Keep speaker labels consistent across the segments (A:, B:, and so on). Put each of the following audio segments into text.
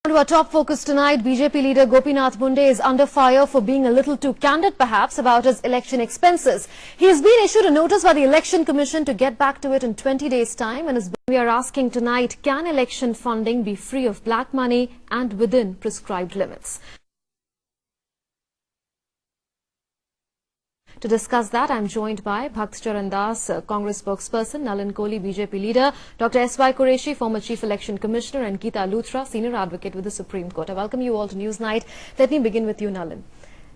A: To our top focus tonight, BJP leader Gopinath Munde is under fire for being a little too candid perhaps about his election expenses. He has been issued a notice by the Election Commission to get back to it in 20 days' time, and we are asking tonight, can election funding be free of black money and within prescribed limits? To discuss that, I am joined by Bhakt Charan Das, Congress spokesperson, Nalin Kohli, BJP leader, Dr. S.Y. Qureshi, former Chief Election Commissioner, and Geeta Luthra, senior advocate with the Supreme Court. I welcome you all to Newsnight. Let me begin with you, Nalin.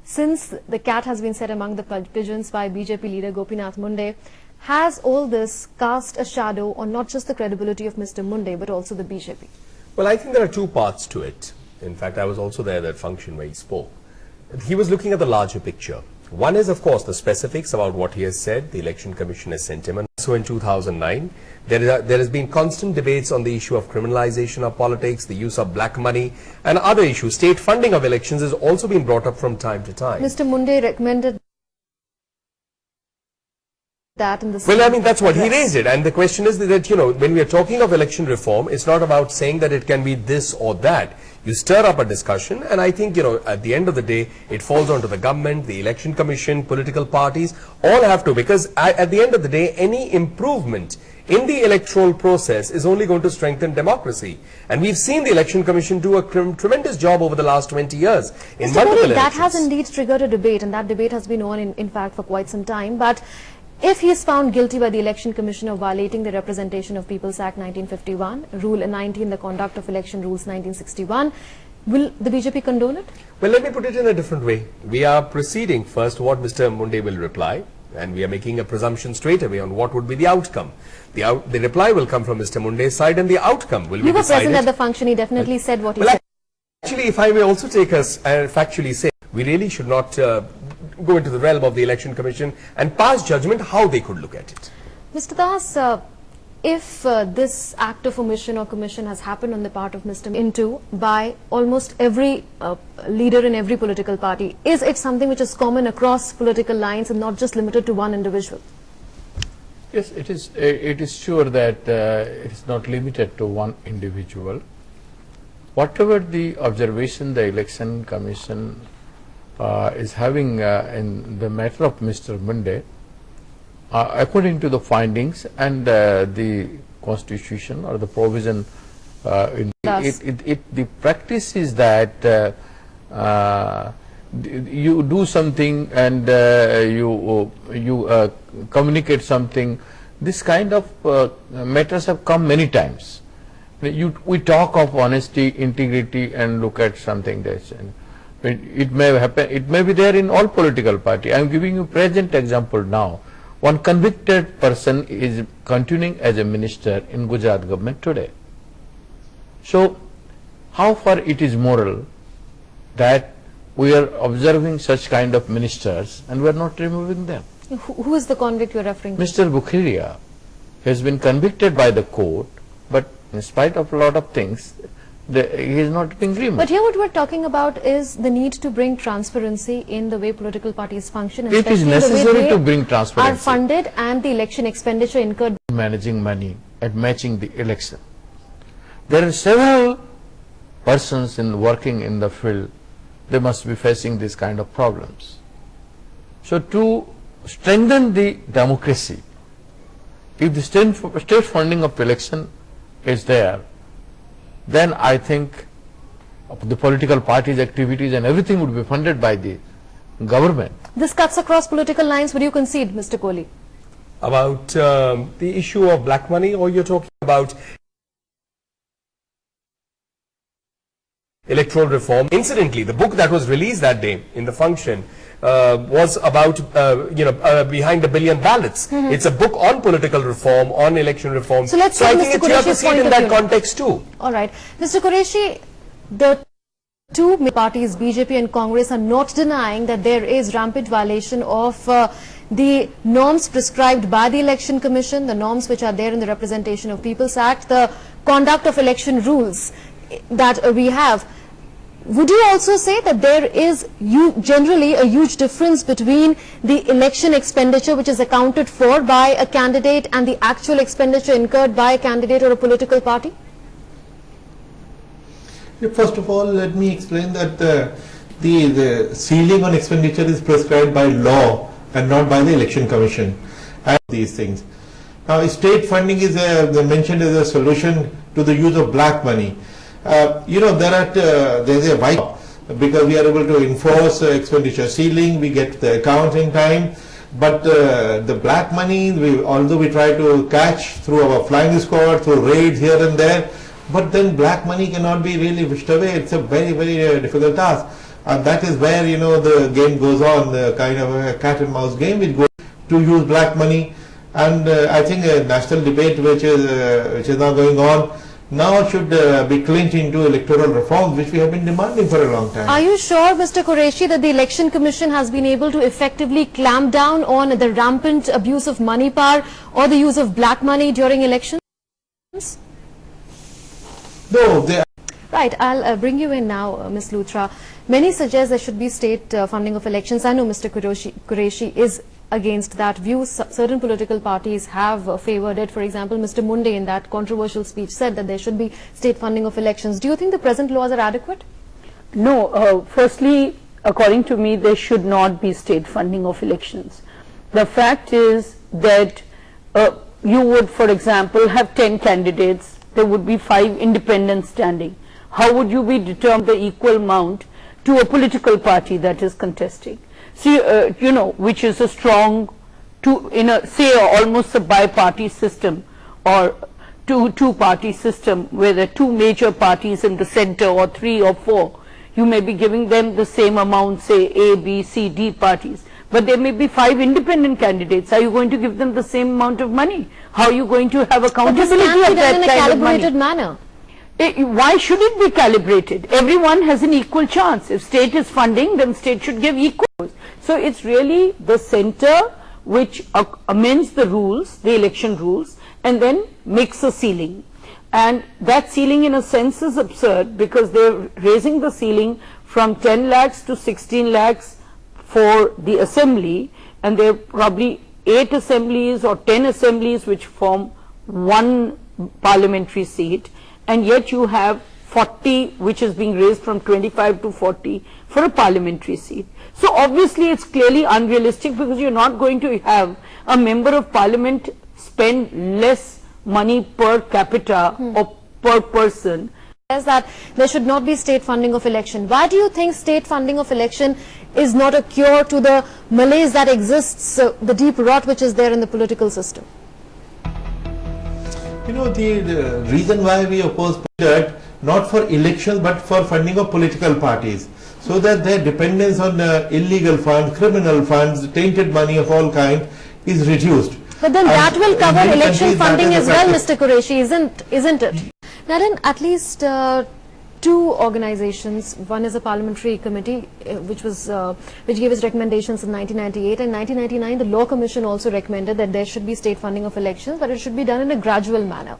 A: Since the cat has been set among the pigeons by BJP leader Gopinath Munde, has all this cast a shadow on not just the credibility of Mr. Munde, but also the BJP?
B: Well, I think there are two parts to it. In fact, I was also there at that function where he spoke. He was looking at the larger picture. One is, of course, the specifics about what he has said. The Election Commission has sent him. And so in 2009, there has been constant debates on the issue of criminalization of politics, the use of black money, and other issues. State funding of elections has also been brought up from time to time.
A: Mr. Munde recommended that in the
B: Well, I mean, that's what he raised it. And the question is that, you know, when we are talking of election reform, it's not about saying that it can be this or that. You stir up a discussion, and I think, you know, at the end of the day, it falls onto the government, the Election Commission, political parties, all have to, because at the end of the day, any improvement in the electoral process is only going to strengthen democracy. And we've seen the Election Commission do a tremendous job over the last 20 years in multiple elections.
A: That has indeed triggered a debate, and that debate has been on, in fact, for quite some time. But if he is found guilty by the Election Commission of violating the Representation of People's Act 1951, Rule 19, the Conduct of Election Rules 1961, will the BJP condone it?
B: Well, let me put it in a different way. We are proceeding first what Mr. Munde will reply, and we are making a presumption straight away on what would be the outcome. The reply will come from Mr. Munde's side, and the outcome will be decided.
A: You were present at the function. He definitely said what he said.
B: Actually, if I may also take us and factually say, we really should not go into the realm of the Election Commission and pass judgment how they could look at it.
A: Mr. Das, if this act of omission or commission has happened on the part of Mr. Into by almost every leader in every political party, is it something which is common across political lines and not just limited to one individual?
C: Yes, it is. It is sure that it is not limited to one individual. Whatever the observation the Election Commission is having in the matter of Mr. Munde, according to the findings and the Constitution or the provision, the practice is that you do something and you communicate something. This kind of matters have come many times. We talk of honesty, integrity, and look at something that's. It may happen. It may be there in all political parties. I am giving you present example now. One convicted person is continuing as a minister in Gujarat government today. So, how far it is moral that we are observing such kind of ministers and we are not removing them?
A: Who is the convict you are referring to?
C: Mr. Bukharia has been convicted by the court, but in spite of a lot of things, he is not being removed.
A: But here what we are talking about is the need to bring transparency in the way political parties function.
C: It is necessary to bring transparency.
A: Are funded and the election expenditure incurred.
C: Managing money and matching the election. There are several persons working in the field. They must be facing these kind of problems. So to strengthen the democracy, if the state funding of election is there, then I think the political parties' activities and everything would be funded by the government.
A: This cuts across political lines. Would you concede, Mr. Kohli?
B: About the issue of black money, or you're talking about electoral reform? Incidentally, the book that was released that day in the function was about, behind a billion ballots. It's a book on political reform, on election reform.
A: So let's
B: I think you have to see it in that context too.
A: All right. Mr. Qureshi, the two parties, BJP and Congress, are not denying that there is rampant violation of the norms prescribed by the Election Commission, the norms which are there in the Representation of People's Act, the conduct of election rules that we have. Would you also say that there is generally a huge difference between the election expenditure which is accounted for by a candidate and the actual expenditure incurred by a candidate or a political party?
D: First of all, let me explain that the ceiling on expenditure is prescribed by law and not by the Election Commission and these things. Now, state funding is mentioned as a solution to the use of black money. There's a wide, because we are able to enforce expenditure ceiling, we get the accounts in time, but the black money, although we try to catch through our flying squad, through raids here and there, but then black money cannot be really wished away. It's a very, very difficult task. And that is where, the game goes on, the kind of a cat and mouse game which goes to use black money. And I think a national debate which is now going on now should be clinched into electoral reforms, which we have been demanding for a long time.
A: Are you sure, Mr. Qureshi, that the Election Commission has been able to effectively clamp down on the rampant abuse of money power or the use of black money during elections?
D: No, they are.
A: Right, I'll bring you in now, Ms. Luthra. Many suggest there should be state funding of elections. I know Mr. Qureshi is against that view. Certain political parties have favored it. For example, Mr. Munde in that controversial speech said that there should be state funding of elections. Do you think the present laws are adequate?
E: No. Firstly, according to me, there should not be state funding of elections. The fact is that you would, for example, have 10 candidates. There would be 5 independents standing. How would you be determined the equal amount to a political party that is contesting? See, which is a strong, say almost a bi-party system or two-party system where there are 2 major parties in the center or 3 or 4. You may be giving them the same amount, say A, B, C, D parties. But there may be 5 independent candidates. Are you going to give them the same amount of money? How are you going to have accountability of that kind of money?
A: But this can be done in a calibrated manner.
E: Why should it be calibrated? Everyone has an equal chance. If state is funding, then state should give equal. So it's really the center which amends the rules, the election rules, and then makes a ceiling. And that ceiling in a sense is absurd because they're raising the ceiling from 10 lakhs to 16 lakhs for the assembly, and there are probably 8 assemblies or 10 assemblies which form one parliamentary seat, and yet you have 40 which is being raised from 25 to 40 for a parliamentary seat. So obviously it's clearly unrealistic because you're not going to have a member of parliament spend less money per capita or per person.
A: That there should not be state funding of election. Why do you think state funding of election is not a cure to the malaise that exists, the deep rot which is there in the political system?
D: The reason why we oppose that, not for elections but for funding of political parties, so that their dependence on illegal funds, criminal funds, tainted money of all kinds is reduced.
A: But then that will cover election funding as well, Mr. Qureshi, isn't it? Now then, at least 2 organizations, one is a parliamentary committee which gave its recommendations in 1998, and 1999 the Law Commission also recommended that there should be state funding of elections, but it should be done in a gradual manner.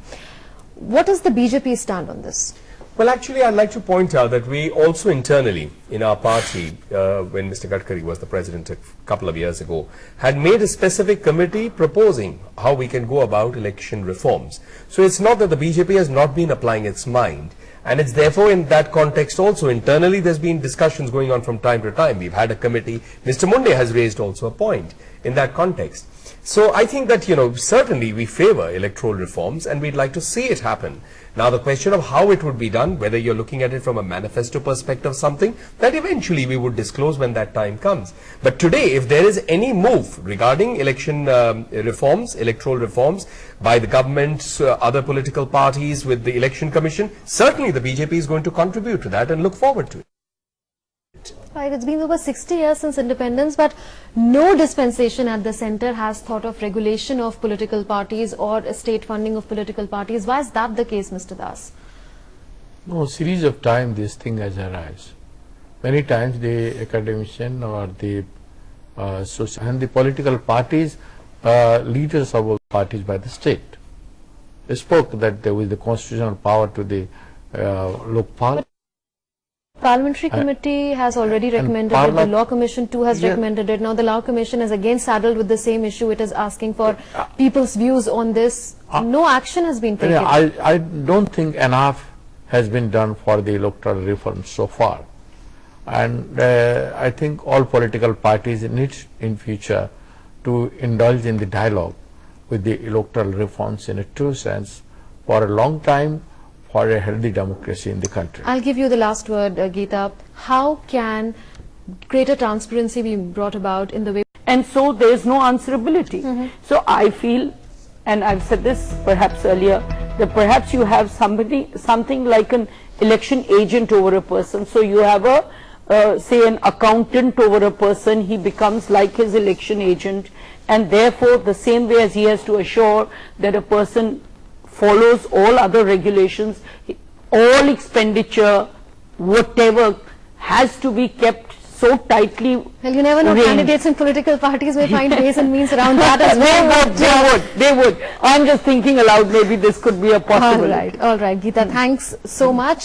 A: What is the BJP stand on this?
B: Well, actually, I'd like to point out that we also internally in our party, when Mr. Gadkari was the president a couple of years ago, had made a specific committee proposing how we can go about election reforms. So it's not that the BJP has not been applying its mind, and it's therefore in that context also internally there's been discussions going on from time to time. We've had a committee. Mr. Munde has raised also a point in that context. So I think that, certainly we favor electoral reforms and we'd like to see it happen. Now the question of how it would be done, whether you're looking at it from a manifesto perspective, something that eventually we would disclose when that time comes. But today, if there is any move regarding election reforms, electoral reforms by the government, other political parties with the Election Commission, certainly the BJP is going to contribute to that and look forward to it.
A: Right, it's been over 60 years since independence, but no dispensation at the center has thought of regulation of political parties or state funding of political parties. Why is that the case, Mr. Das?
C: No, series of time this thing has arisen. Many times the academician or the and the political parties, leaders of parties by the state, they spoke that there was the constitutional power to the Lokpal.
A: Parliamentary committee has already recommended it. The Law Commission too has recommended it. Now the Law Commission is again saddled with the same issue. It is asking for people's views on this. No action has been taken.
C: I don't think enough has been done for the electoral reforms so far. And I think all political parties need in future to indulge in the dialogue with the electoral reforms in a true sense for a long time, for a healthy democracy in the country.
A: I'll give you the last word, Geeta. How can greater transparency be brought about in the way?
E: And so there is no answerability. So I feel, and I've said this perhaps earlier, that perhaps you have something like an election agent over a person. So you have a, say, an accountant over a person, he becomes like his election agent, and therefore the same way as he has to assure that a person follows all other regulations, all expenditure, whatever, has to be kept so tightly.
A: Well, you never know,
E: arranged.
A: candidates in political parties may find ways and means around that as well.
E: They would. I'm just thinking aloud, maybe this could be a possibility.
A: All right, Geeta, thanks so much.